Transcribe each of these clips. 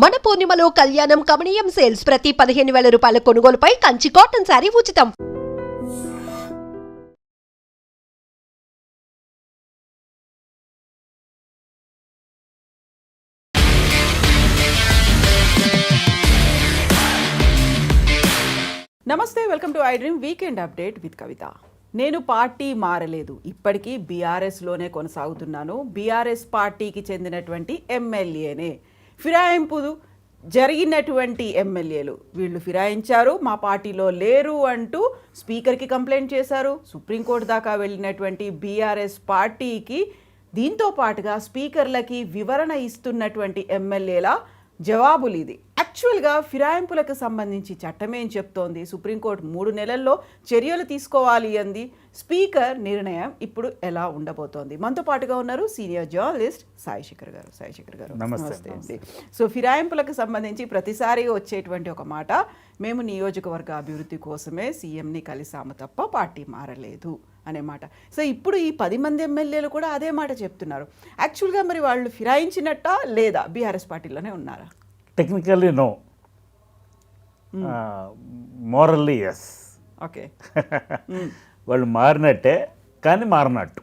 మన పూర్ణిమలో కళ్యాణం కమనీయం సేల్స్ ప్రతి 15,000 రూపాయల కొనుగోలుపై కంచి కాటన్ శారీ ఉచితం. నమస్తే, welcome to I dream weekend update with Kavitha. నేను పార్టీ మారలేదు, ఇప్పటికీ బీఆర్ఎస్లోనే కొనసాగుతున్నాను. బీఆర్ఎస్ పార్టీకి చెందినటువంటి ఎమ్మెల్యేనే. ఫిరాయింపు జరిగినటువంటి ఎమ్మెల్యేలు వీళ్ళు ఫిరాయించారు, మా పార్టీలో లేరు అంటూ స్పీకర్కి కంప్లైంట్ చేశారు. సుప్రీంకోర్టు దాకా వెళ్ళినటువంటి బీఆర్ఎస్ పార్టీకి దీంతో పాటుగా స్పీకర్లకి వివరణ ఇస్తున్నటువంటి ఎమ్మెల్యేల జవాబులు ఇది. యాక్చువల్గా ఫిరాయింపులకు సంబంధించి చట్టం ఏం చెప్తోంది? సుప్రీంకోర్టు 3 నెలల్లో చర్యలు తీసుకోవాలి అంది. స్పీకర్ నిర్ణయం ఇప్పుడు ఎలా ఉండబోతోంది? మనతో పాటుగా ఉన్నారు సీనియర్ జర్నలిస్ట్ సాయిశేఖర్ గారు. సాయిశేఖర్ గారు నమస్తే అండి. సో ఫిరాయింపులకు సంబంధించి ప్రతిసారి వచ్చేటువంటి ఒక మాట, మేము నియోజకవర్గ అభివృద్ధి కోసమే సీఎంని కలిసాము తప్ప పార్టీ మారలేదు అనే మాట. సో ఇప్పుడు ఈ 10 మంది ఎమ్మెల్యేలు కూడా అదే మాట చెప్తున్నారు. యాక్చువల్గా మరి వాళ్ళు ఫిరాయించినట్టా లేదా బీఆర్ఎస్ పార్టీలోనే ఉన్నారా? Technically no, morally yes. Okay, వాళ్ళు మారినట్టే కానీ మారినట్టు.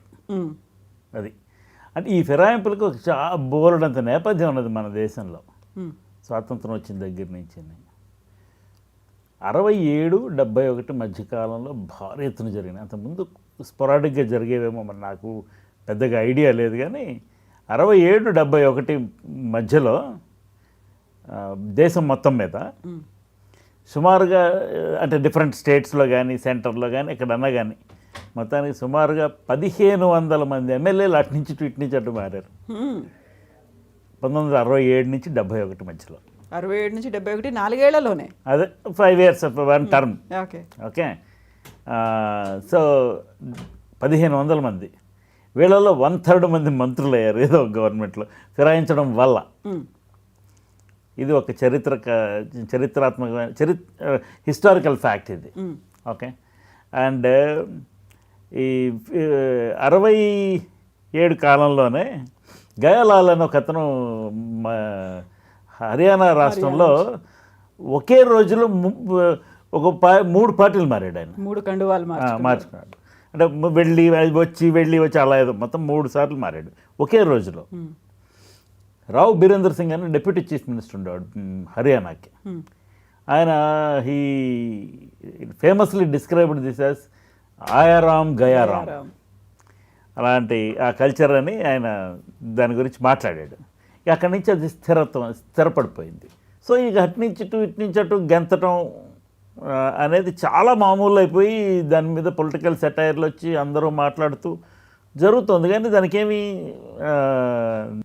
అది అంటే ఈ ఫిరాయింపులకు చాలా బోలెడంత నేపథ్యం ఉన్నది మన దేశంలో. స్వాతంత్రం వచ్చిన దగ్గర నుంచి 67-71 మధ్యకాలంలో భారీ ఎత్తున జరిగినాయి. అంతకుముందు స్పొరాడిక్గా జరిగేవేమో మరి నాకు పెద్దగా ఐడియా లేదు, కానీ 67-71 మధ్యలో దేశం మొత్తం మీద సుమారుగా, అంటే డిఫరెంట్ స్టేట్స్లో కానీ సెంటర్లో కానీ ఎక్కడన్నా కానీ మొత్తానికి సుమారుగా 1,500 మంది ఎమ్మెల్యేలు అటు నుంచి ఇటు నుంచి అటు మారారు 1967 నుంచి 71 మధ్యలో. 67 నుంచి 71, 4 ఏళ్లలోనే. అదే 5 years one term. Okay okay. So 1,500 మంది, వీళ్ళలో 1/3 మంది మంత్రులు అయ్యారు ఏదో గవర్నమెంట్లో ఫిరాయించడం వల్ల. ఇది ఒక చరిత్రాత్మకమైన హిస్టారికల్ ఫ్యాక్ట్ ఇది. ఓకే. అండ్ ఈ 67 కాలంలోనే గయాలాల్ అని ఒక అతను హర్యానా రాష్ట్రంలో ఒకే రోజులో ఒక 3 పార్టీలు మారాడు ఆయన. 3 కండువాలు మార్చుకున్నాడు. అంటే వెళ్ళి వచ్చి అలా ఏదో మొత్తం 3 సార్లు మారాడు ఒకే రోజులో. రావు బీరేందర్ సింగ్ అని డిప్యూటీ చీఫ్ మినిస్టర్ ఉండేవాడు హర్యానాకి. ఆయన he famously described this as Ayaram Gayaram. అలాంటి ఆ కల్చర్ అని ఆయన దాని గురించి మాట్లాడాడు. అక్కడి నుంచి అది స్థిరపడిపోయింది. సో ఇక అటు నుంచి అటు గెంతటం అనేది చాలా మామూలు అయిపోయి దాని మీద పొలిటికల్ సెటైర్లు వచ్చి అందరూ మాట్లాడుతూ జరుగుతుంది. కానీ దానికేమీ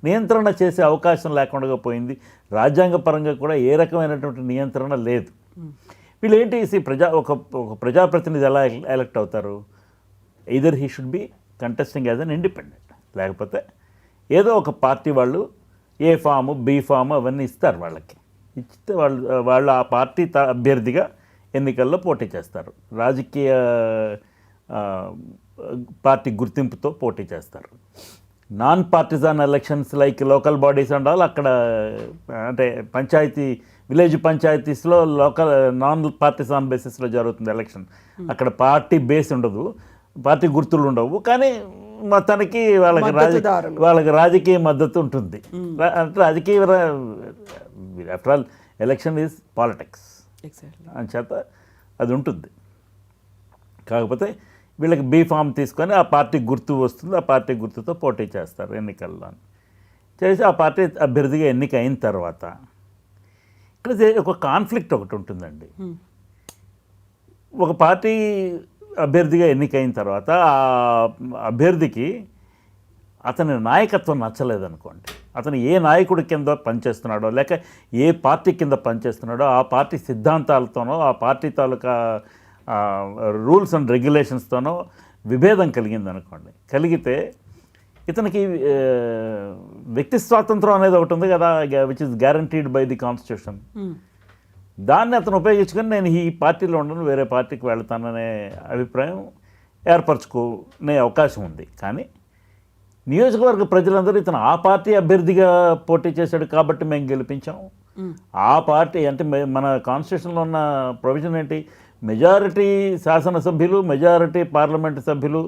నియంత్రణ చేసే అవకాశం లేకుండా పోయింది. రాజ్యాంగపరంగా కూడా ఏ రకమైనటువంటి నియంత్రణ లేదు. వీళ్ళు ఏంటి, ఒక ప్రజాప్రతినిధి ఎలా ఎలక్ట్ అవుతారు? Either he should be contesting as an independent, లేకపోతే ఏదో ఒక పార్టీ వాళ్ళు ఏ ఫాము బి ఫాము అవన్నీ ఇస్తారు వాళ్ళకి. ఇచ్చితే వాళ్ళు ఆ పార్టీ అభ్యర్థిగా ఎన్నికల్లో పోటీ చేస్తారు. రాజకీయ పార్టీ గుర్తింపుతో పోటీ చేస్తారు. Non partisan elections like local bodies and all, అక్కడ అంటే విలేజ్ పంచాయతీస్లో నాన్ పార్టిజాన్ బేసిస్లో జరుగుతుంది ఎలక్షన్. అక్కడ పార్టీ బేస్ ఉండదు, పార్టీ గుర్తులు ఉండవు, కానీ మొత్తానికి వాళ్ళకి రాజకీయ మద్దతు ఉంటుంది. అంటే రాజకీయ after all election is politics అని చేత అది ఉంటుంది. కాకపోతే వీళ్ళకి బీ ఫామ్ తీసుకొని ఆ పార్టీ గుర్తు వస్తుంది, ఆ పార్టీ గుర్తుతో పోటీ చేస్తారు ఎన్నికల్లో. చేసి ఆ పార్టీ అభ్యర్థిగా ఎన్నిక అయిన తర్వాత ఇక్కడ ఒక కాన్ఫ్లిక్ట్ ఒకటి ఉంటుందండి. ఒక పార్టీ అభ్యర్థిగా ఎన్నికైన తర్వాత ఆ అభ్యర్థికి అతని నాయకత్వం నచ్చలేదనుకోండి, అతను ఏ నాయకుడి కింద పనిచేస్తున్నాడో లేక ఏ పార్టీ కింద పనిచేస్తున్నాడో ఆ పార్టీ సిద్ధాంతాలతోనో ఆ పార్టీ తాలూకా రూల్స్ అండ్ రెగ్యులేషన్స్తోనో విభేదం కలిగిందనుకోండి, కలిగితే ఇతనికి వ్యక్తి స్వాతంత్రం అనేది ఒకటి ఉంది కదా, which is guaranteed by the constitution. దాన్ని అతను ఉపయోగించుకొని నేను ఈ పార్టీలో ఉండను, వేరే పార్టీకి వెళ్తాననే అభిప్రాయం ఏర్పరచుకునే అవకాశం ఉంది. కానీ నియోజకవర్గ ప్రజలందరూ ఇతను ఆ పార్టీ అభ్యర్థిగా పోటీ చేశాడు కాబట్టి మేము గెలిపించాం, ఆ పార్టీ అంటే మన కాన్స్టిట్యూషన్లో ఉన్న ప్రొవిజన్ ఏంటి, మెజారిటీ శాసనసభ్యులు మెజారిటీ పార్లమెంటు సభ్యులు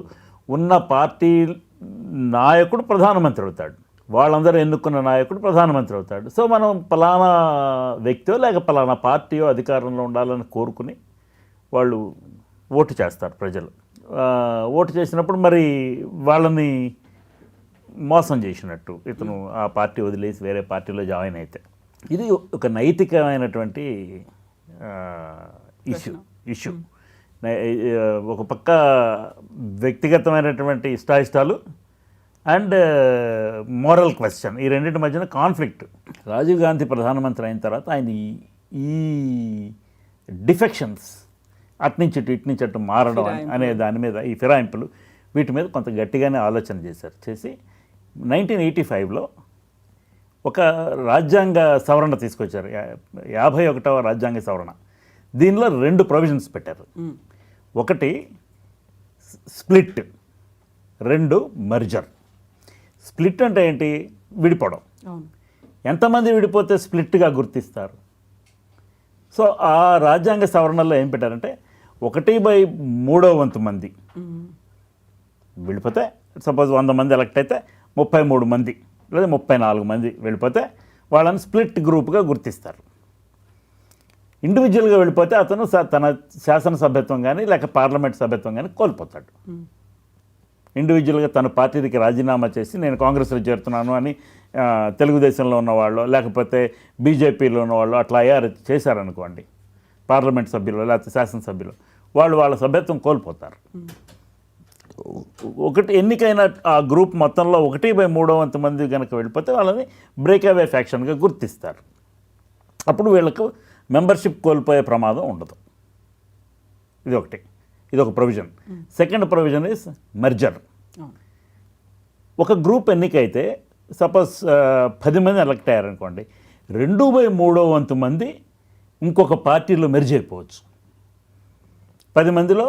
ఉన్న పార్టీ నాయకుడు ప్రధానమంత్రి అవుతాడు, వాళ్ళందరూ ఎన్నుకున్న నాయకుడు ప్రధానమంత్రి అవుతాడు. సో మనం పలానా వ్యక్తియో లేక పలానా పార్టీయో అధికారంలో ఉండాలని కోరుకుని వాళ్ళు ఓటు చేస్తారు ప్రజలు. ఓటు చేసినప్పుడు మరి వాళ్ళని మోసం చేసినట్టు ఇతను ఆ పార్టీ వదిలేసి వేరే పార్టీలో జాయిన్ అయితే. ఇది ఒక నైతికమైనటువంటి ఇష్యూ. ఒక పక్క వ్యక్తిగతమైనటువంటి ఇష్టాయిష్టాలు అండ్ మోరల్ క్వశ్చన్, ఈ రెండింటి మధ్యన కాన్ఫ్లిక్ట్. రాజీవ్ గాంధీ ప్రధానమంత్రి అయిన తర్వాత ఆయన ఈ డిఫెక్షన్స్ అట్నుంచి ఇటు మారడం అనే దాని మీద, ఈ ఫిరాయింపులు, వీటి మీద కొంత గట్టిగానే ఆలోచన చేశారు. చేసి 1985లో ఒక రాజ్యాంగ సవరణ తీసుకొచ్చారు, 51వ రాజ్యాంగ సవరణ. దీనిలో 2 ప్రొవిజన్స్ పెట్టారు. ఒకటి స్ప్లిట్, 2 మెర్జర్. స్ప్లిట్ అంటే ఏంటి, విడిపోవడం. ఎంతమంది విడిపోతే స్ప్లిట్గా గుర్తిస్తారు? సో ఆ రాజ్యాంగ సవరణలో ఏం పెట్టారంటే 1/3 మంది వెళ్ళిపోతే, సపోజ్ 100 మంది ఎలక్ట్ అయితే 33 మంది లేదా 34 మంది వెళ్ళిపోతే వాళ్ళని స్ప్లిట్ గ్రూప్గా గుర్తిస్తారు. ఇండివిజువల్గా వెళ్ళిపోతే అతను తన శాసనసభ్యత్వం కానీ లేక పార్లమెంట్ సభ్యత్వం కానీ కోల్పోతాడు. ఇండివిజువల్గా తన పార్టీకి రాజీనామా చేసి నేను కాంగ్రెస్లో చేరుతున్నాను అని తెలుగుదేశంలో ఉన్నవాళ్ళు లేకపోతే బీజేపీలో ఉన్నవాళ్ళు అట్లా చేశారనుకోండి, పార్లమెంట్ సభ్యులు లేకపోతే శాసనసభ్యులు, వాళ్ళు వాళ్ళ సభ్యత్వం కోల్పోతారు. ఒకటి ఎన్నికైన ఆ గ్రూప్ మొత్తంలో 1/3 మంది కనుక వెళ్ళిపోతే వాళ్ళని బ్రేక్అవే ఫ్యాక్షన్గా గుర్తిస్తారు. అప్పుడు వీళ్ళకు మెంబర్షిప్ కోల్పోయే ప్రమాదం ఉండదు. ఇది ఒక provision. Second provision is merger. ఒక గ్రూప్ ఎన్నికైతే సపోజ్ 10 మంది ఎలక్ట్ అయ్యారనుకోండి, 2/3 మంది ఇంకొక పార్టీలో మెర్జ్ అయిపోవచ్చు. 10 మందిలో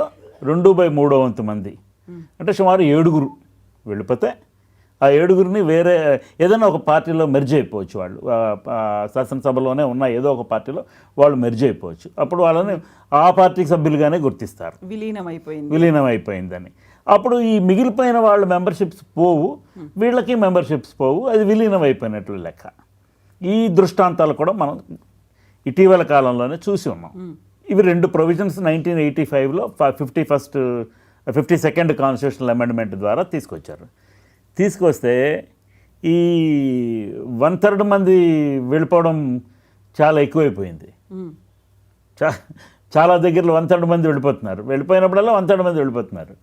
2/3 మంది అంటే సుమారు 7 వెళ్ళిపోతే ఆ 7 వేరే ఏదైనా ఒక పార్టీలో మెర్జ్ అయిపోవచ్చు. వాళ్ళు శాసనసభలోనే ఉన్న ఏదో ఒక పార్టీలో వాళ్ళు మెర్జ్ అయిపోవచ్చు. అప్పుడు వాళ్ళని ఆ పార్టీకి సభ్యులుగానే గుర్తిస్తారు, విలీనమైపోయిందని. అప్పుడు ఈ మిగిలిపోయిన వాళ్ళ మెంబర్షిప్స్ పోవు, వీళ్ళకి మెంబర్షిప్స్ పోవు, అది విలీనం అయిపోయినట్లు లెక్క. ఈ దృష్టాంతాలు కూడా మనం ఇటీవల కాలంలోనే చూసి ఉన్నాం. ఇవి 2 ప్రొవిజన్స్ 1985లో 52nd కాన్స్టిట్యూషనల్ అమెండ్మెంట్ ద్వారా తీసుకొస్తే ఈ 1/3 మంది వెళ్ళిపోవడం చాలా ఎక్కువైపోయింది. చాలా దగ్గరలో 1/3 మంది వెళ్ళిపోయినప్పుడల్లా 1/3 మంది వెళ్ళిపోతున్నారు.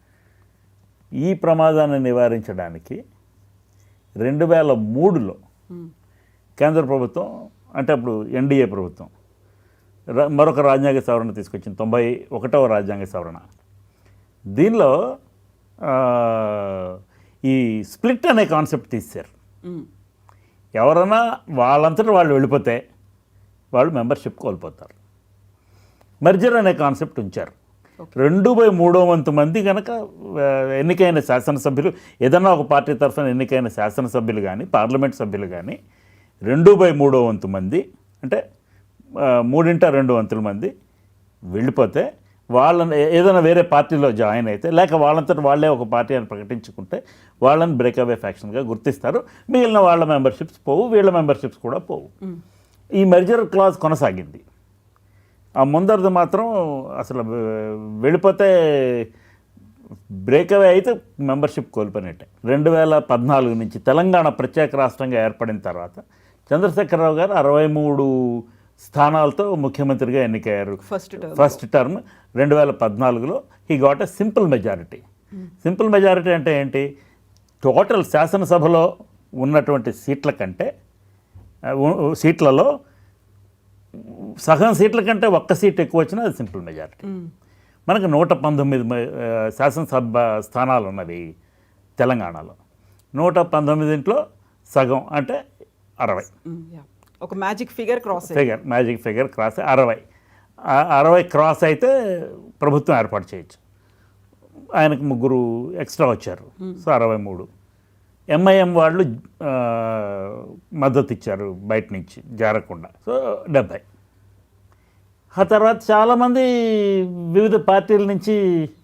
ఈ ప్రమాదాన్ని నివారించడానికి 2003లో కేంద్ర ప్రభుత్వం, అంటే అప్పుడు ఎన్డీఏ ప్రభుత్వం, మరొక రాజ్యాంగ సవరణ తీసుకొచ్చింది, 91వ రాజ్యాంగ సవరణ. దీనిలో ఈ స్ప్లిట్ అనే కాన్సెప్ట్ తీశారు. ఎవరైనా వాళ్ళంతటా వాళ్ళు వెళ్ళిపోతే వాళ్ళు మెంబర్షిప్ కోల్పోతారు. మెర్జర్ అనే కాన్సెప్ట్ ఉంచారు. 2/3 మంది కనుక ఎన్నికైన శాసనసభ్యులు, ఏదన్నా ఒక పార్టీ తరఫున ఎన్నికైన శాసనసభ్యులు కానీ పార్లమెంట్ సభ్యులు కానీ 2/3 మంది అంటే 3/2 మంది వెళ్ళిపోతే వాళ్ళని ఏదైనా వేరే పార్టీలో జాయిన్ అయితే లేక వాళ్ళంతటా వాళ్ళే ఒక పార్టీ అని ప్రకటించుకుంటే వాళ్ళని బ్రేక్అవే ఫ్యాక్షన్గా గుర్తిస్తారు. మిగిలిన వాళ్ళ మెంబర్షిప్స్ పోవు, వీళ్ళ మెంబర్షిప్స్ కూడా పోవు. ఈ మెర్జర్ క్లాజ్ కొనసాగింది. ఆ ముందరది మాత్రం అసలు వెళ్ళిపోతే బ్రేక్అవే అయితే మెంబర్షిప్ కోల్పోయినట్టే. 2014 నుంచి తెలంగాణ ప్రత్యేక రాష్ట్రంగా ఏర్పడిన తర్వాత చంద్రశేఖరరావు గారు 63 స్థానాలతో ముఖ్యమంత్రిగా ఎన్నికయ్యారు. ఫస్ట్ టర్మ్ 2014లో he got a simple majority. Simple majority అంటే ఏంటి, టోటల్ శాసనసభలో ఉన్నటువంటి సీట్లలో సగం సీట్ల కంటే ఒక్క సీట్ ఎక్కువ వచ్చినా అది సింపుల్ మెజారిటీ. మనకు 119 శాసనసభ స్థానాలు ఉన్నవి తెలంగాణలో. 119 సగం అంటే 60. ఒక మ్యాజిక్ ఫిగర్ క్రాస్ 60 క్రాస్ అయితే ప్రభుత్వం ఏర్పాటు చేయొచ్చు. ఆయనకు 3 ఎక్స్ట్రా వచ్చారు, సో 63. ఎంఐఎం వాళ్ళు మద్దతు ఇచ్చారు బయట నుంచి జారకుండా. సో 70. ఆ తర్వాత చాలామంది వివిధ పార్టీల నుంచి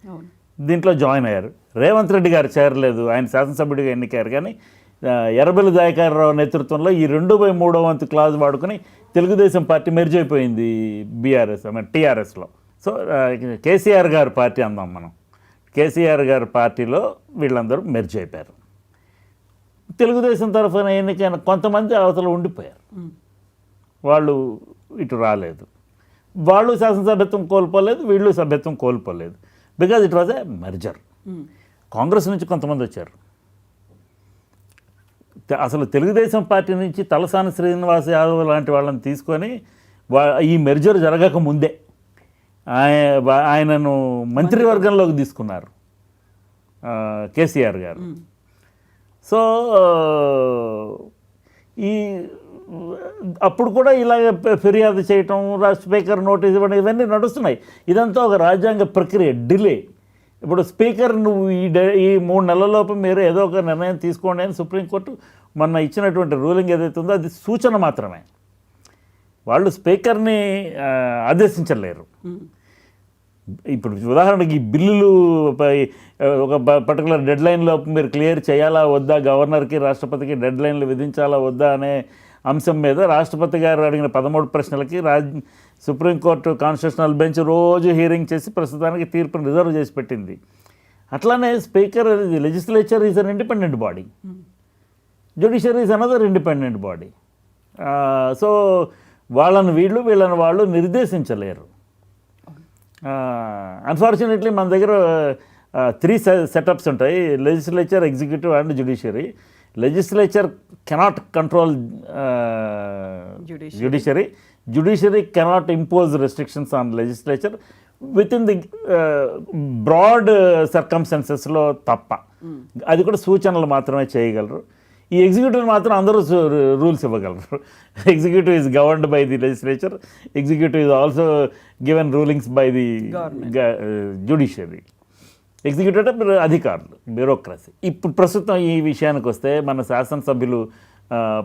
అవును. దీంట్లో జాయిన్ అయ్యారు. రేవంత్ రెడ్డి గారు చేరలేదు, ఆయన శాసనసభ్యుడిగా ఎన్నికారు. కానీ ఎర్రబెల్లి దయాకర్రావు నేతృత్వంలో ఈ 2/3 వంతు క్లాజ్ వాడుకొని తెలుగుదేశం పార్టీ మెర్జ్ అయిపోయింది బీఆర్ఎస్ టీఆర్ఎస్లో. సో కేసీఆర్ గారి పార్టీ అందాం మనం. కేసీఆర్ గారి పార్టీలో వీళ్ళందరూ మెర్జ్ అయిపోయారు. తెలుగుదేశం తరఫున ఎన్నికైన కొంతమంది అవతల ఉండిపోయారు, వాళ్ళు ఇటు రాలేదు. వాళ్ళు శాసనసభ్యత్వం కోల్పోలేదు, వీళ్ళు సభ్యత్వం కోల్పోలేదు. Because it was a merger. Congress నుంచి కొంతమంది వచ్చారు. అసలు తెలుగుదేశం పార్టీ నుంచి తలసాని శ్రీనివాస్ యాదవ్ లాంటి వాళ్ళని తీసుకొని ఈ మెర్జర్ జరగక ముందే ఆయనను మంత్రివర్గంలోకి తీసుకున్నారు కేసీఆర్ గారు. సో ఈ అప్పుడు కూడా ఇలాగ ఫిర్యాదు చేయటం, స్పీకర్ నోటీస్ ఇవ్వడం, ఇవన్నీ నడుస్తున్నాయి. ఇదంతా ఒక రాజ్యాంగ ప్రక్రియ, డిలే. ఇప్పుడు స్పీకర్ నువ్వు ఈ 3 నెలలలోపు మీరు ఏదో ఒక నిర్ణయం తీసుకోండి అని సుప్రీంకోర్టు మొన్న ఇచ్చినటువంటి రూలింగ్ ఏదైతే ఉందో అది సూచన మాత్రమే. వాళ్ళు స్పీకర్ని ఆదేశించలేరు. ఇప్పుడు ఉదాహరణకి ఈ బిల్లులు ఒక పర్టికులర్ డెడ్ లైన్లో మీరు క్లియర్ చేయాలా వద్దా, గవర్నర్కి రాష్ట్రపతికి డెడ్ లైన్లు విధించాలా వద్దా అనే అంశం మీద రాష్ట్రపతి గారు అడిగిన 13 ప్రశ్నలకి సుప్రీంకోర్టు కాన్స్టిట్యూషనల్ బెంచ్ రోజు హీరింగ్ చేసి ప్రస్తుతానికి తీర్పును రిజర్వ్ చేసి పెట్టింది. అట్లానే speaker, legislature is an independent body, judiciary is another independent body. So వీళ్ళని వాళ్ళు నిర్దేశించలేరు. అన్ఫార్చునేట్లీ మన దగ్గర 3 సెటప్స్ ఉంటాయి: legislature, executive and judiciary. Legislature cannot control judiciary. Judiciary cannot impose restrictions on legislature within the broad circumstancesలో తప్ప. అది కూడా సూచనలు మాత్రమే చేయగలరు. ఈ ఎగ్జిక్యూటివ్ మాత్రం అందరూ రూల్స్ ఇవ్వగలరు. Executive is governed by the legislature, executive is also given rulings by the judiciary. Executive అంటే అధికారులు, బ్యూరోక్రసీ. ఇప్పుడు ప్రస్తుతం ఈ విషయానికి వస్తే మన శాసనసభ్యులు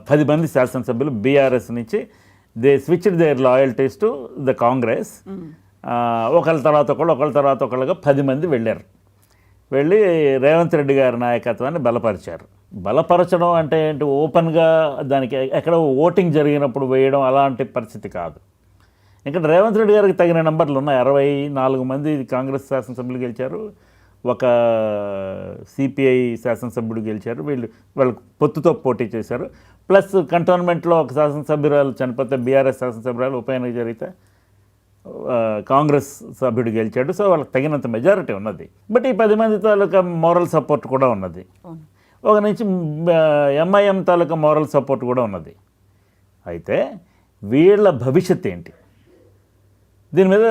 10 మంది శాసనసభ్యులు బీఆర్ఎస్ నుంచి they switched their loyalties to the Congress. ఒకళ్ళ తర్వాత ఒకళ్ళుగా 10 మంది వెళ్ళారు. వెళ్ళి రేవంత్ రెడ్డి గారి నాయకత్వాన్ని బలపరిచారు. బలపరచడం అంటే ఏంటి, ఓపెన్గా దానికి ఎక్కడ ఓటింగ్ జరిగినప్పుడు వేయడం అలాంటి పరిస్థితి కాదు. ఇక్కడ రేవంత్ రెడ్డి గారికి తగిన నెంబర్లు ఉన్నాయి. 64 మంది కాంగ్రెస్ శాసనసభ్యులు గెలిచారు, ఒక సిపిఐ శాసనసభ్యుడు గెలిచారు. వాళ్ళు పొత్తుతో పోటీ చేశారు. ప్లస్ కంటోన్మెంట్లో ఒక శాసనసభ్యురాలు చనిపోతే, బీఆర్ఎస్ శాసనసభ్యురాలు ఉప ఎన్నిక జరిగితే కాంగ్రెస్ సభ్యుడు గెలిచాడు. సో వాళ్ళకి తగినంత మెజారిటీ ఉన్నది. బట్ ఈ 10 మంది తాలూకా మోరల్ సపోర్ట్ కూడా ఉన్నది. ఒక నుంచి ఎంఐఎం తాలూకా మోరల్ సపోర్ట్ కూడా ఉన్నది. అయితే వీళ్ళ భవిష్యత్ ఏంటి? దీని మీద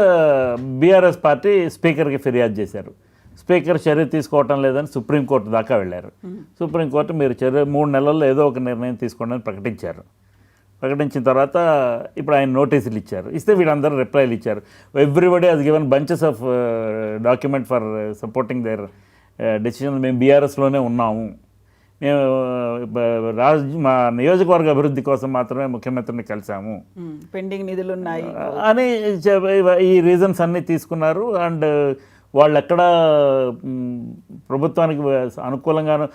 బీఆర్ఎస్ పార్టీ స్పీకర్కి ఫిర్యాదు చేశారు. స్పీకర్ చర్య తీసుకోవటం లేదని సుప్రీంకోర్టు దాకా వెళ్ళారు. సుప్రీంకోర్టు మీరు 3 నెలల్లో ఏదో ఒక నిర్ణయం తీసుకోండి అని ప్రకటించారు. ప్రకటించిన తర్వాత ఇప్పుడు ఆయన నోటీసులు ఇచ్చారు. ఇస్తే వీళ్ళందరూ రిప్లైలు ఇచ్చారు. Everybody has given bunches of document for supporting their decision. మేము బీఆర్ఎస్లోనే ఉన్నాము, మేము మా నియోజకవర్గ అభివృద్ధి కోసం మాత్రమే ముఖ్యమంత్రిని కలిసాము, పెండింగ్ నిధులు ఉన్నాయి అని ఈ రీజన్స్ అన్నీ తీసుకున్నారు. అండ్ వాళ్ళు ఎక్కడ ప్రభుత్వానికి అనుకూలంగాను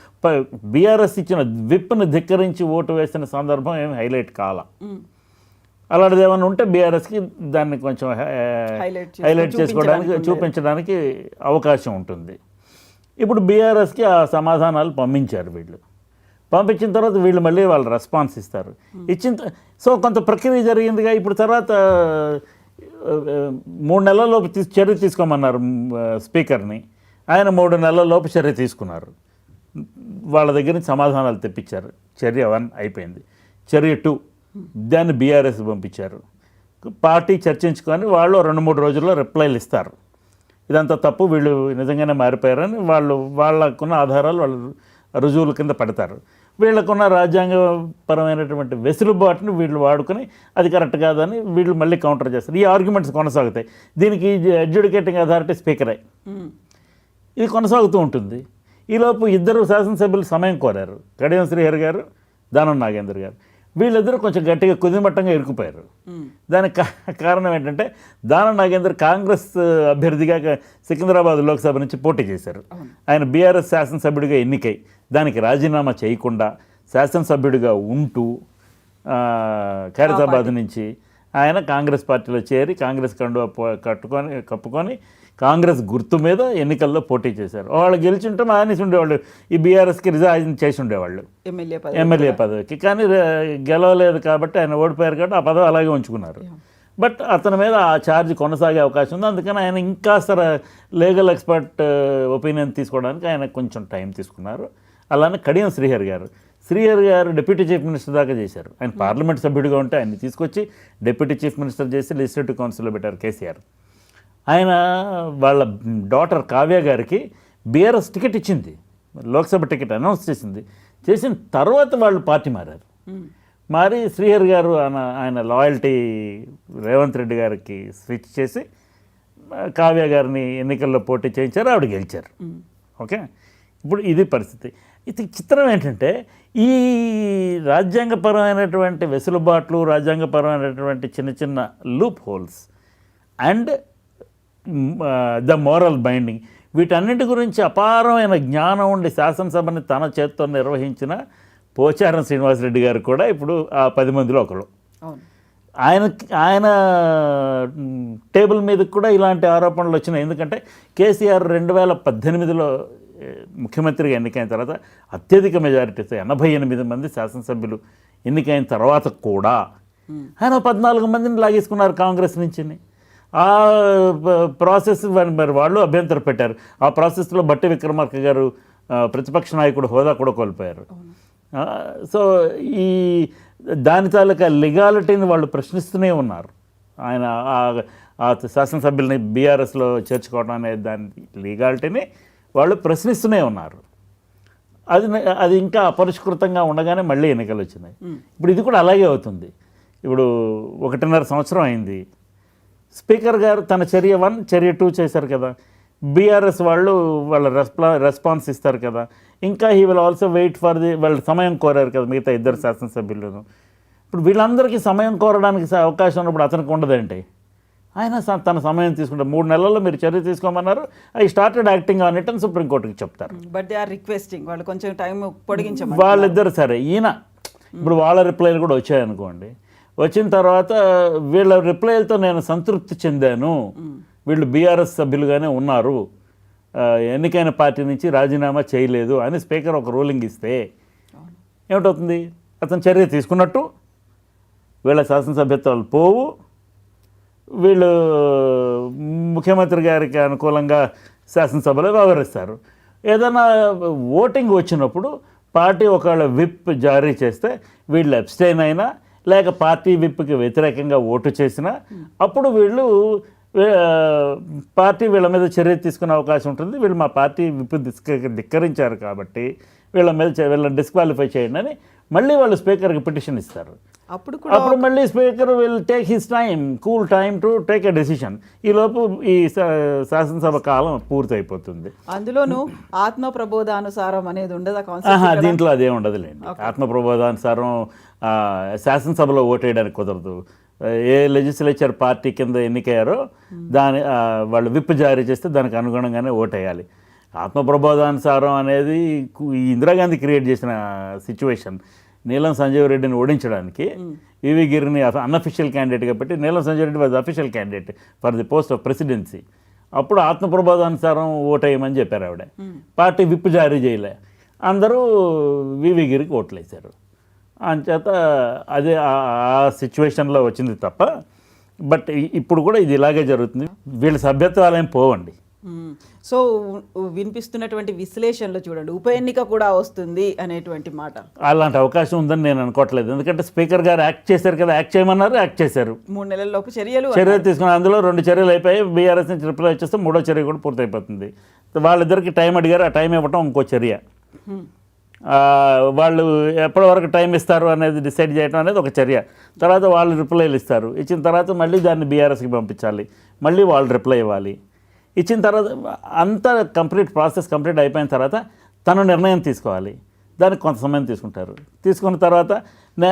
బీఆర్ఎస్ ఇచ్చిన విప్ను ధిక్కరించి ఓటు వేసిన సందర్భం ఏమి హైలైట్ కాల. అలాంటిది ఏమైనా ఉంటే బీఆర్ఎస్కి దాన్ని కొంచెం హైలైట్ చేసుకోవడానికి, చూపించడానికి అవకాశం ఉంటుంది. ఇప్పుడు బీఆర్ఎస్కి ఆ సమాధానాలు పంపించారు వీళ్ళు. పంపించిన తర్వాత వీళ్ళు మళ్ళీ వాళ్ళు రెస్పాన్స్ ఇస్తారు. సో కొంత ప్రక్రియ జరిగిందిగా. ఇప్పుడు తర్వాత 3 నెలల్లోపు చర్య తీసుకోమన్నారు స్పీకర్ని. ఆయన 3 నెలల్లోపు చర్య తీసుకున్నారు. వాళ్ళ దగ్గర నుంచి సమాధానాలు తెప్పించారు. చర్య 1 అయిపోయింది. చర్య 2 దాన్ని బీఆర్ఎస్ పంపించారు. పార్టీ చర్చించుకొని వాళ్ళు 2-3 రోజుల్లో రిప్లైలు ఇస్తారు. ఇదంతా తప్పు, వీళ్ళు నిజంగానే మారిపోయారని వాళ్ళకున్న ఆధారాలు వాళ్ళు రుజువుల కింద పెడతారు. వీళ్ళకున్న రాజ్యాంగపరమైనటువంటి వెసులుబాటును వీళ్ళు వాడుకొని అది కరెక్ట్ కాదని వీళ్ళు మళ్ళీ కౌంటర్ చేస్తారు. ఈ ఆర్గ్యుమెంట్స్ కొనసాగుతాయి. దీనికి అడ్జుడికేటింగ్ అథారిటీ స్పీకరే. ఇది కొనసాగుతూ ఉంటుంది. ఈలోపు ఇద్దరు శాసనసభ్యులు సమయం కోరారు, కడియం శ్రీహరి గారు, దానం నాగేంద్ర గారు. వీళ్ళిద్దరూ కొంచెం గట్టిగా కుదిమట్టంగా ఇరుక్కుపోయారు. దానికి కారణం ఏంటంటే దానం నాగేంద్ర కాంగ్రెస్ అభ్యర్థిగా సికింద్రాబాద్ లోక్సభ నుంచి పోటీ చేశారు. ఆయన బీఆర్ఎస్ శాసనసభ్యుడిగా ఎన్నికై దానికి రాజీనామా చేయకుండా శాసనసభ్యుడిగా ఉంటూ ఖైరతాబాద్ నుంచి ఆయన కాంగ్రెస్ పార్టీలో చేరి కాంగ్రెస్ కండువా కప్పుకొని కాంగ్రెస్ గుర్తు మీద ఎన్నికల్లో పోటీ చేశారు. వాళ్ళు గెలిచింటే మానేసి ఉండేవాళ్ళు, ఈ బీఆర్ఎస్కి రిజైన్ చేసి ఉండేవాళ్ళు ఎమ్మెల్యే పదవికి. కానీ గెలవలేదు కాబట్టి ఆయన ఓడిపోయారు కాబట్టి ఆ పదవి అలాగే ఉంచుకున్నారు. బట్ అతని మీద ఆ ఛార్జ్ కొనసాగే అవకాశం ఉంది. అందుకని ఆయన ఇంకాస్త లీగల్ ఎక్స్పర్ట్ ఒపీనియన్ తీసుకోవడానికి ఆయన కొంచెం టైం తీసుకున్నారు. అలానే కడియం శ్రీహరి గారు డిప్యూటీ చీఫ్ మినిస్టర్ దాకా చేశారు. ఆయన పార్లమెంట్ సభ్యుడిగా ఉంటే ఆయన్ని తీసుకొచ్చి డిప్యూటీ చీఫ్ మినిస్టర్ చేసి లెజిస్లేటివ్ కౌన్సిల్లో పెట్టారు కేసీఆర్. ఆయన వాళ్ళ డాటర్ కావ్య గారికి బీఆర్ఎస్ టికెట్ ఇచ్చింది, లోక్సభ టికెట్ అనౌన్స్ చేసిన తర్వాత వాళ్ళు పార్టీ మారి శ్రీహరి గారు ఆయన లాయల్టీ రేవంత్ రెడ్డి గారికి స్విచ్ చేసి కావ్య గారిని ఎన్నికల్లో పోటీ చేయించారు, ఆవిడ గెలిచారు. ఓకే, ఇప్పుడు ఇది పరిస్థితి. ఇది చిత్రం ఏంటంటే ఈ రాజ్యాంగపరమైనటువంటి వెసులుబాట్లు, రాజ్యాంగపరమైనటువంటి చిన్న చిన్న loop holes and the moral binding, వీటన్నిటి గురించి అపారమైన జ్ఞానం ఉండి శాసనసభని తన చేత్తో నిర్వహించిన పోచారం శ్రీనివాసరెడ్డి గారు కూడా ఇప్పుడు ఆ 10 మందిలో ఒకరు. ఆయన టేబుల్ మీదకి కూడా ఇలాంటి ఆరోపణలు వచ్చినాయి. ఎందుకంటే కేసీఆర్ 2018లో ముఖ్యమంత్రిగా ఎన్నికైన తర్వాత అత్యధిక మెజారిటీతో 88 మంది శాసనసభ్యులు ఎన్నికైన తర్వాత కూడా ఆయన 14 మందిని లాగేసుకున్నారు కాంగ్రెస్ నుంచి. ఆ ప్రాసెస్ మరి వాళ్ళు అభ్యంతరం పెట్టారు. ఆ ప్రాసెస్లో బట్టి విక్రమార్క గారు ప్రతిపక్ష నాయకుడు హోదా కూడా కోల్పోయారు. సో ఈ దాని తాలూకా లీగాలిటీని వాళ్ళు ప్రశ్నిస్తూనే ఉన్నారు. ఆయన ఆ శాసనసభ్యుల్ని బీఆర్ఎస్లో చేర్చుకోవడం అనే దాని లీగాలిటీని వాళ్ళు ప్రశ్నిస్తూనే ఉన్నారు. అది ఇంకా అపరిష్కృతంగా ఉండగానే మళ్ళీ ఎన్నికలు వచ్చినాయి. ఇప్పుడు ఇది కూడా అలాగే అవుతుంది. ఇప్పుడు 1.5 సంవత్సరం అయింది. స్పీకర్ గారు తన చర్య 1, చర్య 2 చేశారు కదా. బీఆర్ఎస్ వాళ్ళు వాళ్ళ రెస్పాన్స్ ఇస్తారు కదా. ఇంకా he will also wait for వాళ్ళు సమయం కోరారు కదా మిగతా ఇద్దరు శాసనసభ్యులను. ఇప్పుడు వీళ్ళందరికీ సమయం కోరడానికి అవకాశం ఉన్నప్పుడు అతనికి ఉండదంటే ఆయన తన సమయం తీసుకుంటారు. 3 నెలల్లో మీరు చర్య తీసుకోమన్నారు, I started acting on it అని సుప్రీంకోర్టుకి చెప్తారు. బట్ దే ఆర్ రిక్వెస్టింగ్, వాళ్ళు కొంచెం టైం పొడిగించమని. వాళ్ళిద్దరు సరే, ఈయన ఇప్పుడు వాళ్ళ రిప్లైలు కూడా వచ్చాయనుకోండి. వచ్చిన తర్వాత వీళ్ళ రిప్లైలతో నేను సంతృప్తి చెందాను, వీళ్ళు బీఆర్ఎస్ సభ్యులుగానే ఉన్నారు, ఎన్నికైన పార్టీ నుంచి రాజీనామా చేయలేదు అని స్పీకర్ ఒక రూలింగ్ ఇస్తే ఏమిటవుతుంది? అతను చర్య తీసుకున్నట్టు, వీళ్ళ శాసనసభ్యత్వాలు పోవు, వీళ్ళు ముఖ్యమంత్రి గారికి అనుకూలంగా శాసనసభలో వ్యవహరిస్తారు. ఏదైనా ఓటింగ్ వచ్చినప్పుడు పార్టీ ఒకవేళ విప్ జారీ చేస్తే వీళ్ళు అబ్స్టైన్ అయినా లేక పార్టీ విప్కి వ్యతిరేకంగా ఓటు చేసినా అప్పుడు వీళ్ళు పార్టీ వీళ్ళ మీద చర్య తీసుకునే అవకాశం ఉంటుంది. వీళ్ళు మా పార్టీ విప్ ధిక్కరించారు కాబట్టి వీళ్ళని డిస్క్వాలిఫై చేయండి అని మళ్ళీ వాళ్ళు స్పీకర్కి పిటిషన్ ఇస్తారు. అప్పుడు మళ్ళీ speaker will take his time, cool time to take a decision. ఈలోపు ఈ శాసనసభ కాలం పూర్తయిపోతుంది. అందులోనూ ఆత్మ ప్రబోధానుసారం అనేది ఉండదా? దీంట్లో అదే ఉండదులేండి. ఆత్మ ప్రబోధానుసారం శాసనసభలో ఓటేయడానికి కుదరదు. ఏ లెజిస్లేచర్ పార్టీ కింద ఎన్నికయ్యారో వాళ్ళు విప్ జారీ చేస్తే దానికి అనుగుణంగానే ఓటేయాలి. ఆత్మ ప్రబోధానుసారం అనేది ఇందిరాగాంధీ క్రియేట్ చేసిన సిచ్యువేషన్. నీలం సంజీవ్ రెడ్డిని ఓడించడానికి వివి గిరిని అన్అఫిషియల్ క్యాండిడేట్గా పెట్టి Neelam Sanjeev Reddy was official candidate for the post of presidency. అప్పుడు ఆత్మప్రబోధానుసారం ఓటేయమని చెప్పారు ఆవిడ. పార్టీ విప్ జారీ చేయలే, అందరూ వివి గిరికి ఓట్లు వేశారు. అంచేత అదే ఆ సిచ్యువేషన్లో వచ్చింది తప్ప. బట్ ఇప్పుడు కూడా ఇది ఇలాగే జరుగుతుంది. వీళ్ళ సభ్యత్వాలు ఏం పోవండి. సో వినిపిస్తున్నటువంటి విశ్లేషణలో చూడండి, ఉప ఎన్నిక కూడా వస్తుంది అనేటువంటి మాట. అలాంటి అవకాశం ఉందని నేను అనుకోవట్లేదు. ఎందుకంటే స్పీకర్ గారు యాక్ట్ చేశారు కదా, యాక్ట్ చేయమన్నారు, యాక్ట్ చేశారు. 3 నెలల్లోపు చర్యలు తీసుకున్నారు. అందులో 2 చర్యలు అయిపోయి బీఆర్ఎస్ నుంచి రిప్లై వచ్చేస్తే 3వ చర్య కూడా పూర్తయిపోతుంది. వాళ్ళిద్దరికి టైం అడిగారు, ఆ టైం ఇవ్వటం ఇంకో చర్య. వాళ్ళు ఎప్పటి వరకు టైం ఇస్తారు అనేది డిసైడ్ చేయడం అనేది ఒక చర్య. తర్వాత వాళ్ళు రిప్లైలు ఇస్తారు, ఇచ్చిన తర్వాత మళ్ళీ దాన్ని బీఆర్ఎస్కి పంపించాలి, మళ్ళీ వాళ్ళు రిప్లై ఇవ్వాలి. ఇచ్చిన తర్వాత అంతా ప్రాసెస్ కంప్లీట్ అయిపోయిన తర్వాత తను నిర్ణయం తీసుకోవాలి. దానికి కొంత సమయం తీసుకున్న తర్వాత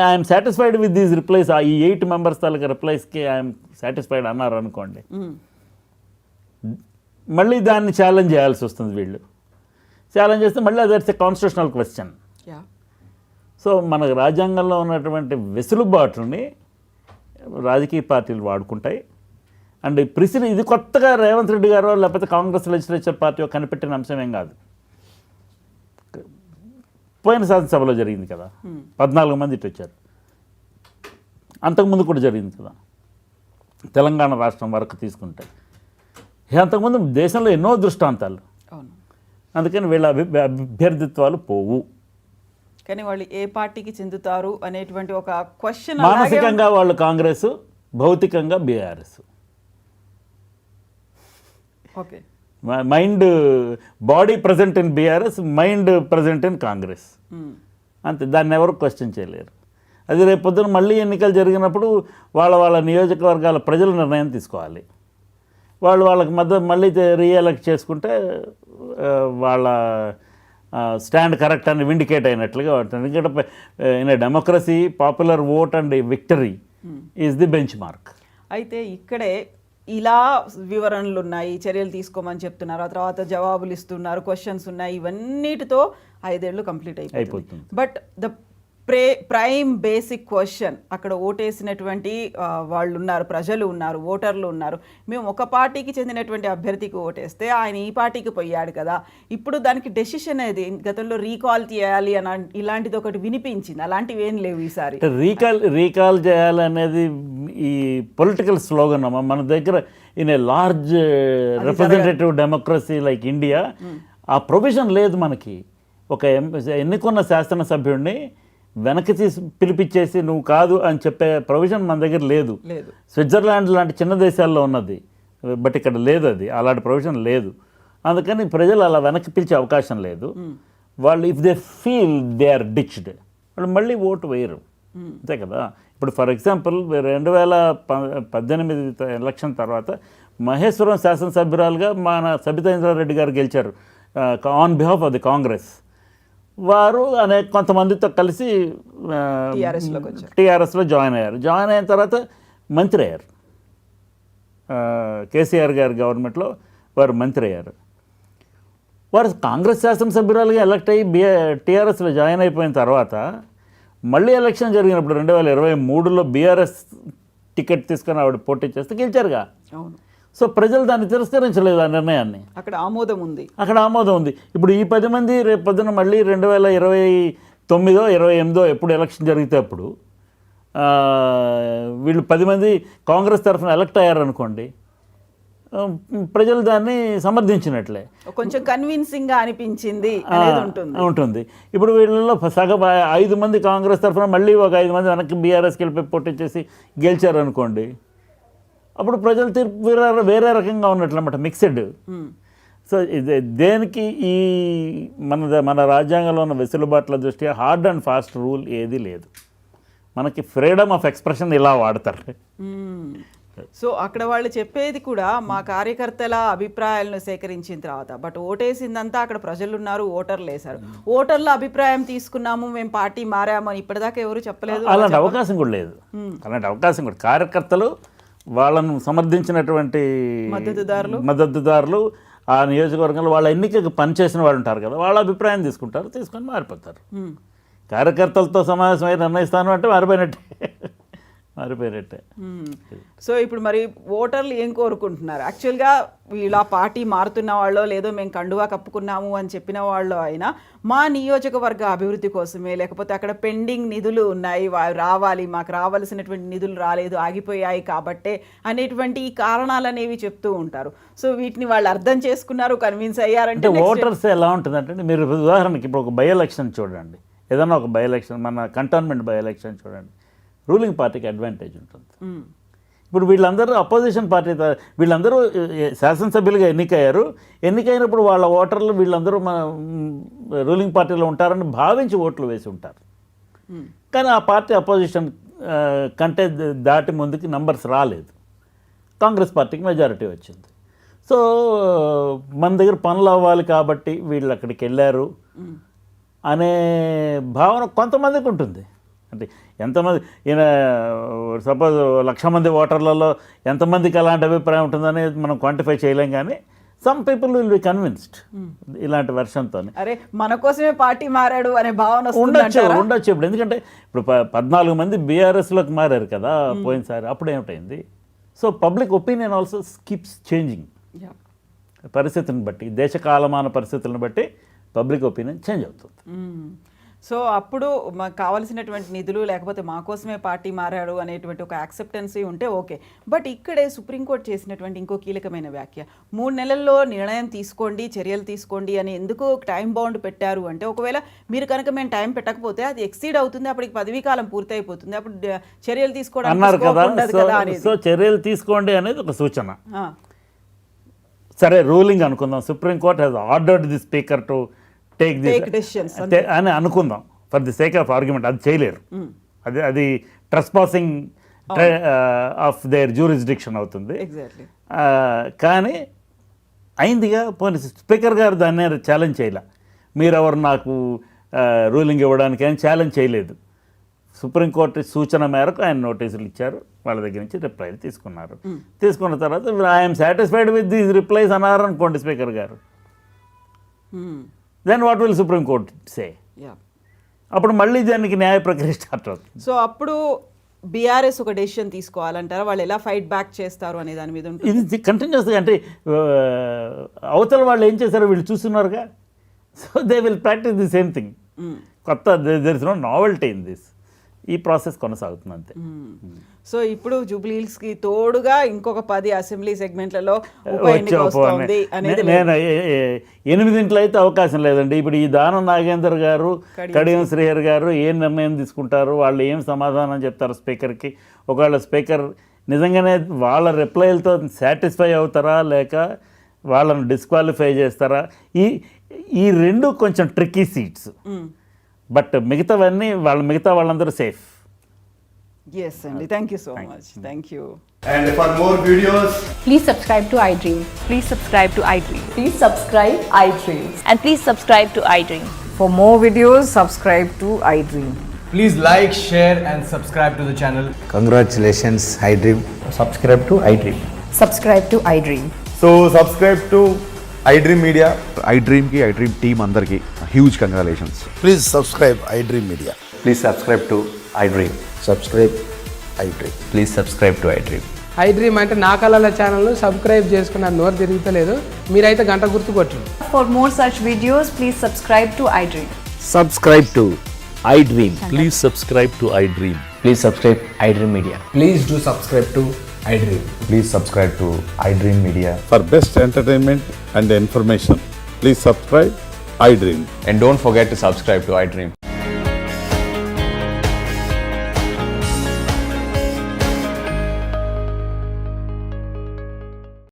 I'm satisfied with these replies, ఈ 8 మెంబర్స్ తాలూకా రిప్లైస్కి ఐఎమ్ సాటిస్ఫైడ్ అన్నారు అనుకోండి, మళ్ళీ దాన్ని ఛాలెంజ్ చేయాల్సి వస్తుంది. వీళ్ళు ఛాలెంజ్ చేస్తే మళ్ళీ that's a constitutional question. So మనకు రాజ్యాంగంలో ఉన్నటువంటి వెసులుబాటుని రాజకీయ పార్టీలు వాడుకుంటాయి. అండ్ ఇది కొత్తగా రేవంత్ రెడ్డి గారు లేకపోతే కాంగ్రెస్ లెజిస్లేచర్ పార్టీ కనిపెట్టిన అంశం ఏం కాదు. పోయిన శాసనసభలో జరిగింది కదా, 14 మంది ఇటు వచ్చారు. అంతకుముందు కూడా జరిగింది కదా తెలంగాణ రాష్ట్రం వరకు తీసుకుంటే. అంతకుముందు దేశంలో ఎన్నో దృష్టాంతాలు. అందుకని వీళ్ళ అభ్యర్థిత్వాలు పోవు. కానీ వాళ్ళు ఏ పార్టీకి చెందుతారు అనేటువంటి ఒక క్వశ్చన్. మానసికంగా వాళ్ళు కాంగ్రెస్, భౌతికంగా BRS. Okay, mind body present in BRS, mind present in Congress. అంతే, దాన్ని ఎవరు క్వశ్చన్ చేయలేరు. అది రేపు పొద్దున మళ్ళీ ఎన్నికలు జరిగినప్పుడు వాళ్ళ నియోజకవర్గాల ప్రజలు నిర్ణయం తీసుకోవాలి. వాళ్ళకి మళ్ళీ రీఎలెక్ట్ చేసుకుంటే వాళ్ళ స్టాండ్ కరెక్ట్ అని విండికేట్ అయినట్లుగా ఉంటుంది. ఎందుకంటే in a democracy popular vote and victory is the bench mark. అయితే ఇక్కడే ఇలా వివరణలు ఉన్నాయి, చర్యలు తీసుకోమని చెప్తున్నారు, ఆ తర్వాత జవాబులు ఇస్తున్నారు, క్వశ్చన్స్ ఉన్నాయి, ఇవన్నిటితో 5 ఏళ్ళు కంప్లీట్ అయిపోతుంది. But the prime basic question, అక్కడ ఓటేసినటువంటి వాళ్ళు ఉన్నారు, ప్రజలు ఉన్నారు, ఓటర్లు ఉన్నారు. మేము ఒక పార్టీకి చెందినటువంటి అభ్యర్థికి ఓటేస్తే ఆయన ఈ పార్టీకి పోయాడు కదా, ఇప్పుడు దానికి డెసిషన్ అనేది గతంలో రీకాల్ చేయాలి అని ఇలాంటిది ఒకటి వినిపించింది. అలాంటివి ఏం లేవు ఈసారి. రీకాల్ చేయాలనేది ఈ పొలిటికల్ స్లోగన్. మన దగ్గర in a large representative democracy like India ఆ ప్రొవిజన్ లేదు మనకి. ఒక ఎన్నుకున్న శాసనసభ్యుడిని వెనక్కి పిలిపించేసి నువ్వు కాదు అని చెప్పే ప్రొవిజన్ మన దగ్గర లేదు. స్విట్జర్లాండ్ లాంటి చిన్న దేశాల్లో ఉన్నది, బట్ ఇక్కడ లేదు. అది అలాంటి ప్రొవిజన్ లేదు. అందుకని ప్రజలు అలా వెనక్కి పిలిచే అవకాశం లేదు. వాళ్ళు if they feel they are ditched, వాళ్ళు మళ్ళీ ఓటు వేయరు. అంతే కదా. ఇప్పుడు ఫర్ ఎగ్జాంపుల్ 2018 ఎలక్షన్ తర్వాత మహేశ్వరం శాసనసభ్యురాలుగా మన సబితా ఇంద్రారెడ్డి గారు గెలిచారు on behalf of the Congress. వారు కొంతమందితో కలిసి టీఆర్ఎస్లో జాయిన్ అయ్యారు. జాయిన్ అయిన తర్వాత మంత్రి అయ్యారు. కేసీఆర్ గారి గవర్నమెంట్లో వారు మంత్రి అయ్యారు. వారు కాంగ్రెస్ శాసనసభ్యురాలుగా ఎలక్ట్ అయ్యి టీఆర్ఎస్లో జాయిన్ అయిపోయిన తర్వాత మళ్ళీ ఎలక్షన్ జరిగినప్పుడు 2023లో బీఆర్ఎస్ టికెట్ తీసుకొని ఆవిడ పోటీ చేస్తే గెలిచారుగా. అవును. సో ప్రజలు దాన్ని తిరస్కరించలేదు, ఆ నిర్ణయాన్ని. అక్కడ ఆమోదం ఉంది. ఇప్పుడు ఈ 10 మంది రేపు పొద్దున మళ్ళీ 2029-28 ఎప్పుడు ఎలక్షన్ జరిగితే అప్పుడు వీళ్ళు 10 మంది కాంగ్రెస్ తరఫున ఎలక్ట్ అయ్యారనుకోండి, ప్రజలు దాన్ని సమర్థించినట్లే. కొంచెం కన్విన్సింగ్గా అనిపించింది ఉంటుంది. ఇప్పుడు వీళ్ళలో సగం 5 మంది కాంగ్రెస్ తరఫున మళ్ళీ ఒక 5 మంది వెనక్కి బీఆర్ఎస్కి వెళ్ళిపోయి పోటీ చేసి గెలిచారనుకోండి, అప్పుడు ప్రజల తీర్పు వేరే రకంగా ఉన్నట్లు అన్నమాట, మిక్స్డ్. సో దేనికి ఈ మన రాజ్యాంగంలో ఉన్న వెసులుబాట్ల దృష్ట్యా హార్డ్ అండ్ ఫాస్ట్ రూల్ ఏది లేదు. మనకి ఫ్రీడమ్ ఆఫ్ ఎక్స్ప్రెషన్ ఇలా వాడతారు. సో అక్కడ వాళ్ళు చెప్పేది కూడా మా కార్యకర్తల అభిప్రాయాలను సేకరించిన తర్వాత, బట్ ఓటేసిందంతా అక్కడ ప్రజలు ఉన్నారు, ఓటర్లు వేశారు. ఓటర్ల అభిప్రాయం తీసుకున్నాము, మేము పార్టీ మారాము అని ఇప్పటిదాకా ఎవరు చెప్పలేదు. అలాంటి అవకాశం కూడా లేదు. కార్యకర్తలు వాళ్ళను సమర్థించినటువంటి మద్దతుదారులు ఆ నియోజకవర్గంలో వాళ్ళ ఎన్నికకు పనిచేసిన వాళ్ళు ఉంటారు కదా, వాళ్ళ అభిప్రాయం తీసుకొని మారిపోతారు. కార్యకర్తలతో సమావేశమై నిర్ణయిస్తాను అంటే మారిపోయినట్టే. సో ఇప్పుడు మరి ఓటర్లు ఏం కోరుకుంటున్నారు? యాక్చువల్గా ఇలా పార్టీ మారుతున్న వాళ్ళో లేదో మేము కండువా కప్పుకున్నాము అని చెప్పిన వాళ్ళు అయినా మా నియోజకవర్గ అభివృద్ధి కోసమే, లేకపోతే అక్కడ పెండింగ్ నిధులు ఉన్నాయి, రావాలి, మాకు రావాల్సినటువంటి నిధులు రాలేదు, ఆగిపోయాయి కాబట్టే అనేటువంటి ఈ కారణాలు అనేవి చెప్తూ ఉంటారు. సో వీటిని వాళ్ళు అర్థం చేసుకున్నారు, కన్విన్స్ అయ్యారంటే. ఓటర్స్ ఎలా ఉంటుందంటే, మీరు ఉదాహరణకి ఇప్పుడు ఒక బై ఎలక్షన్ చూడండి, ఏదన్నా ఒక బై ఎలక్షన్, మన కంటోన్మెంట్ బై ఎలక్షన్ చూడండి, రూలింగ్ పార్టీకి అడ్వాంటేజ్ ఉంటుంది. ఇప్పుడు వీళ్ళందరూ అపోజిషన్ పార్టీ, వీళ్ళందరూ శాసనసభ్యులుగా ఎన్నికైనప్పుడు వాళ్ళ ఓటర్లు వీళ్ళందరూ మన రూలింగ్ పార్టీలో ఉంటారని భావించి ఓట్లు వేసి ఉంటారు. కానీ ఆ పార్టీ అపోజిషన్ కంటే దాటి ముందుకి నంబర్స్ రాలేదు, కాంగ్రెస్ పార్టీకి మెజారిటీ వచ్చింది. సో మన దగ్గర పనులు అవ్వాలి కాబట్టి వీళ్ళు అక్కడికి వెళ్ళారు అనే భావన కొంతమందికి ఉంటుంది. అంటే ఎంతమంది ఈయన సపోజ్ 1,00,000 మంది ఓటర్లలో ఎంతమందికి అలాంటి అభిప్రాయం ఉంటుందని మనం క్వాంటిఫై చేయలేం, కానీ some people will be convinced ఇలాంటి వెర్షన్తో. అరే మన కోసమే పార్టీ మారాడు అనే భావన ఉండొచ్చు ఇప్పుడు. ఎందుకంటే ఇప్పుడు 14 మంది బీఆర్ఎస్లోకి మారారు కదా పోయినసారి, అప్పుడు ఏమిటైంది. So public opinion also keeps changing. పరిస్థితిని బట్టి, దేశకాలమాన పరిస్థితులను బట్టి పబ్లిక్ ఒపీనియన్ చేంజ్ అవుతుంది. సో అప్పుడు మాకు కావాల్సినటువంటి నిధులు లేకపోతే మా కోసమే పార్టీ మారాడు అనేటువంటి ఒక యాక్సెప్టెన్సీ ఉంటే ఓకే. బట్ ఇక్కడే సుప్రీంకోర్టు చేసినటువంటి ఇంకో కీలకమైన వ్యాఖ్య, 3 నెలల్లో నిర్ణయం తీసుకోండి, చర్యలు తీసుకోండి అని ఎందుకు టైం బౌండ్ పెట్టారు అంటే, ఒకవేళ మీరు కనుక మేము టైం పెట్టకపోతే అది ఎక్సీడ్ అవుతుంది, అప్పటికి పదవీ కాలం పూర్తి అయిపోతుంది, అప్పుడు చర్యలు తీసుకోవడానికి అన్నారు కదా. అనేది. సో చర్యలు తీసుకోండి అనేది ఒక సూచన. సరే రూలింగ్ అనుకుందాం, supreme court has ordered the speaker to take decisions అని అనుకుందాం for the sake of argument. అది చేయలేరు, అది ట్రెస్పాసింగ్ ఆఫ్ దేర్ జ్యూరిస్డిక్షన్ అవుతుంది. కానీ అయిందిగా, పోనీ స్పీకర్ గారు దాన్ని ఛాలెంజ్ చేయలే, మీరెవరు నాకు రూలింగ్ ఇవ్వడానికి అని ఛాలెంజ్ చేయలేదు. సుప్రీంకోర్టు సూచన మేరకు ఆయన నోటీసులు ఇచ్చారు, వాళ్ళ దగ్గర నుంచి రిప్లైలు తీసుకున్నారు. తీసుకున్న తర్వాత I'm satisfied with these replies అన్నారు అనుకోండి స్పీకర్ గారు, then what will Supreme Court say? అప్పుడు మళ్ళీ దానికి న్యాయ ప్రక్రియ స్టార్ట్ అవుతుంది. సో అప్పుడు బీఆర్ఎస్ ఒక డెసిషన్ తీసుకోవాలంటారా, వాళ్ళు ఎలా ఫైట్ బ్యాక్ చేస్తారు అనే దాని మీద ఉంటుంది. ఇది కంటిన్యూస్గా అంటే అవతల వాళ్ళు ఏం చేశారో వీళ్ళు చూస్తున్నారుగా. So they will practice the same thing. కొత్త there is no novelty in this. ఈ ప్రాసెస్ కొనసాగుతుంది అంతే. సో ఇప్పుడు జూబ్లీ హిల్స్కి తోడుగా ఇంకొక 10 అసెంబ్లీ సెగ్మెంట్లలో ఉప ఎన్నిక వస్తోంది అనేది నేను 8 అయితే అవకాశం లేదండి. ఇప్పుడు ఈ దానం నాగేందర్ గారు, కడియం శ్రీహరి గారు ఏం నిర్ణయం తీసుకుంటారు, వాళ్ళు ఏం సమాధానం చెప్తారు స్పీకర్కి, ఒకవేళ స్పీకర్ నిజంగానే వాళ్ళ రిప్లైలతో సాటిస్ఫై అవుతారా లేక వాళ్ళను డిస్క్వాలిఫై చేస్తారా, ఈ రెండు కొంచెం ట్రిక్కీ సీట్స్. బట్ మిగతా వాళ్ళందరూ safe. Yes, Andy. Thank you so much. Thank you. And for more videos, Please subscribe to iDream. Please subscribe to iDream. Please subscribe iDream. And please subscribe to iDream. For more videos, subscribe to iDream. please like, share, and subscribe to the channel. Congratulations, iDream. Subscribe to iDream. Subscribe to iDream. So subscribe to iDream Media. iDream ki iDream team andarki huge congratulations. Please subscribe iDream Media. Please subscribe to iDream. Subscribe iDream. Please subscribe to iDream. iDream అంటే నా కళల ఛానల్ను subscribe చేసుకున్న నోరు తిరుగుతలేదు, మీరైతే గంట గుర్తు కొట్టండి. For more such videos, please subscribe to iDream. Subscribe to iDream. Please subscribe to iDream. Please subscribe iDream Media. Please do subscribe to iDream. Please subscribe to iDream Media. For best entertainment and information, please subscribe iDream. And don't forget to subscribe to iDream.